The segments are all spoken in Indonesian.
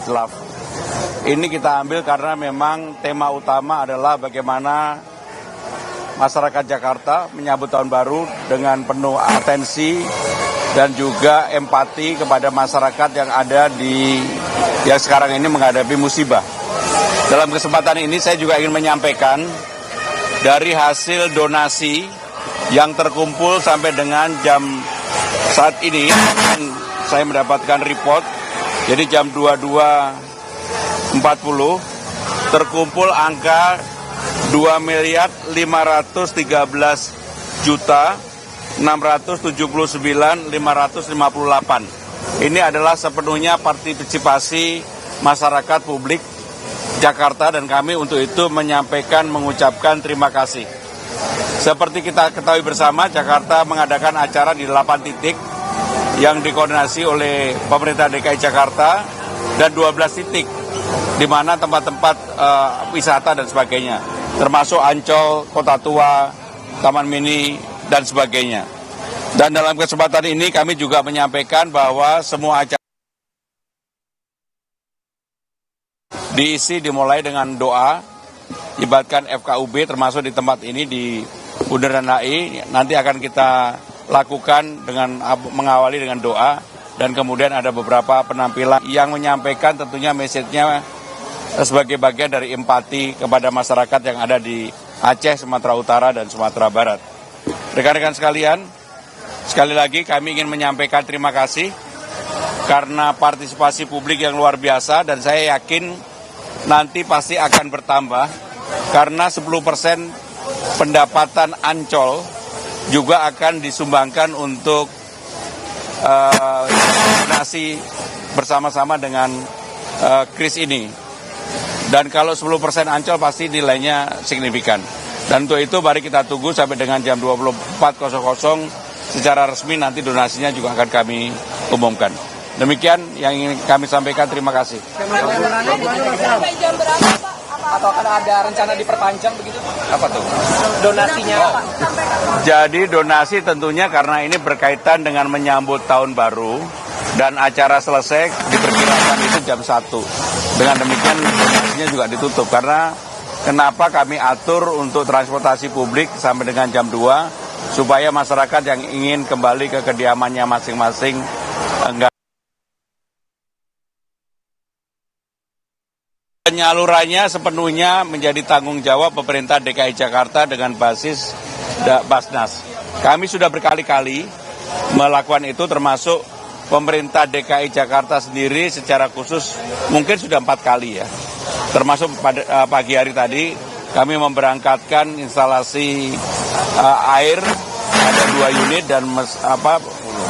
hilaf. Ini kita ambil karena memang tema utama adalah bagaimana masyarakat Jakarta menyambut tahun baru dengan penuh atensi dan juga empati kepada masyarakat yang ada yang sekarang ini menghadapi musibah. Dalam kesempatan ini saya juga ingin menyampaikan dari hasil donasi yang terkumpul sampai dengan jam saat ini, saya mendapatkan report, jadi jam 22.40 terkumpul angka 2.679.558. Ini adalah sepenuhnya partisipasi masyarakat publik Jakarta dan kami untuk itu mengucapkan terima kasih. Seperti kita ketahui bersama, Jakarta mengadakan acara di 8 titik yang dikoordinasi oleh pemerintah DKI Jakarta dan 12 titik di mana tempat-tempat wisata dan sebagainya, termasuk Ancol, Kota Tua, Taman Mini, dan sebagainya. Dan dalam kesempatan ini kami juga menyampaikan bahwa semua acara dimulai dengan doa, libatkan FKUB termasuk di tempat ini di Bundaran HI, nanti akan kita lakukan dengan mengawali dengan doa dan kemudian ada beberapa penampilan yang menyampaikan tentunya message-nya sebagai bagian dari empati kepada masyarakat yang ada di Aceh, Sumatera Utara, dan Sumatera Barat. Rekan-rekan sekalian, sekali lagi kami ingin menyampaikan terima kasih karena partisipasi publik yang luar biasa dan saya yakin nanti pasti akan bertambah karena 10% pendapatan Ancol juga akan disumbangkan untuk donasi bersama-sama dengan KRIS ini. Dan kalau 10% Ancol pasti nilainya signifikan. Dan untuk itu mari kita tunggu sampai dengan jam 24.00 secara resmi nanti donasinya juga akan kami umumkan. Demikian yang ingin kami sampaikan, terima kasih. Sampai jam berapa, Pak? Atau akan ada rencana diperpanjang begitu? Apa tuh? Donasinya, Pak. Jadi donasi tentunya karena ini berkaitan dengan menyambut tahun baru dan acara selesai diperkirakan itu jam 1. Dengan demikian donasinya juga ditutup karena kenapa kami atur untuk transportasi publik sampai dengan jam 2 supaya masyarakat yang ingin kembali ke kediamannya masing-masing enggak. Penyalurannya sepenuhnya menjadi tanggung jawab pemerintah DKI Jakarta dengan basis Basnas. Kami sudah berkali-kali melakukan itu termasuk pemerintah DKI Jakarta sendiri secara khusus mungkin sudah 4 kali ya. Termasuk pada pagi hari tadi kami memberangkatkan instalasi air ada 2 unit dan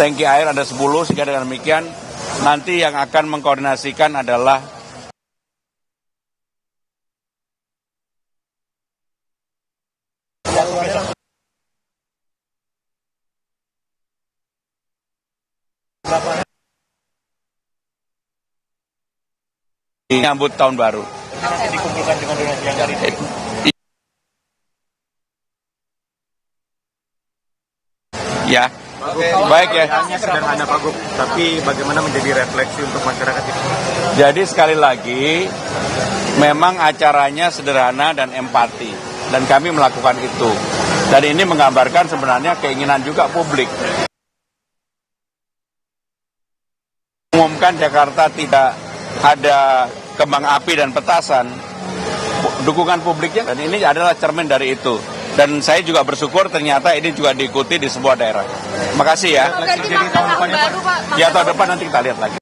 tangki air ada 10 sehingga dengan demikian nanti yang akan mengkoordinasikan adalah menyambut tahun baru. Nanti dikumpulkan dengan donasi yang dari itu. Ya, baik ya. Hanya sederhana Pak Gub, tapi bagaimana menjadi refleksi untuk masyarakat itu? Jadi sekali lagi, memang acaranya sederhana dan empati, dan kami melakukan itu. Dan ini menggambarkan sebenarnya keinginan juga publik. Umumkan Jakarta tidak ada kembang api dan petasan, dukungan publiknya, dan ini adalah cermin dari itu. Dan saya juga bersyukur ternyata ini juga diikuti di sebuah daerah. Makasih ya. Ya tahun depan nanti kita lihat lagi.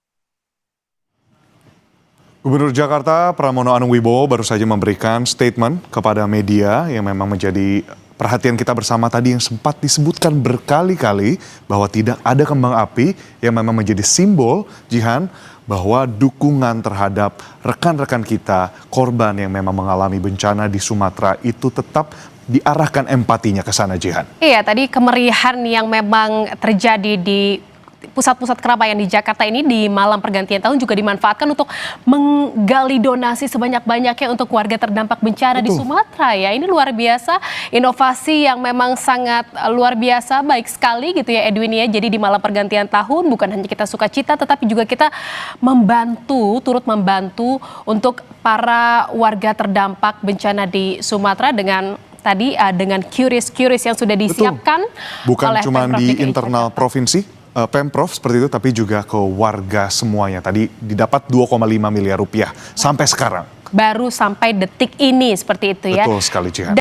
Gubernur Jakarta Pramono Anung Wibowo baru saja memberikan statement kepada media yang memang menjadi perhatian kita bersama tadi yang sempat disebutkan berkali-kali bahwa tidak ada kembang api yang memang menjadi simbol Jihan bahwa dukungan terhadap rekan-rekan kita korban yang memang mengalami bencana di Sumatera itu tetap diarahkan empatinya ke sana, Jihan. Iya, tadi kemeriahan yang memang terjadi di pusat-pusat keramaian di Jakarta ini di malam pergantian tahun juga dimanfaatkan untuk menggali donasi sebanyak-banyaknya untuk warga terdampak bencana di Sumatera ya. Ini luar biasa, inovasi yang memang sangat luar biasa, baik sekali gitu ya Edwin ya. Jadi di malam pergantian tahun bukan hanya kita sukacita tetapi juga kita turut membantu untuk para warga terdampak bencana di Sumatera dengan tadi dengan QRIS yang sudah disiapkan. Bukan oleh cuma Pemprov di DKI internal Jakarta. provinsi, Pemprov seperti itu, tapi juga ke warga semuanya. Tadi didapat 2,5 miliar rupiah sampai sekarang. Baru sampai detik ini seperti itu ya. Betul sekali, Jihan.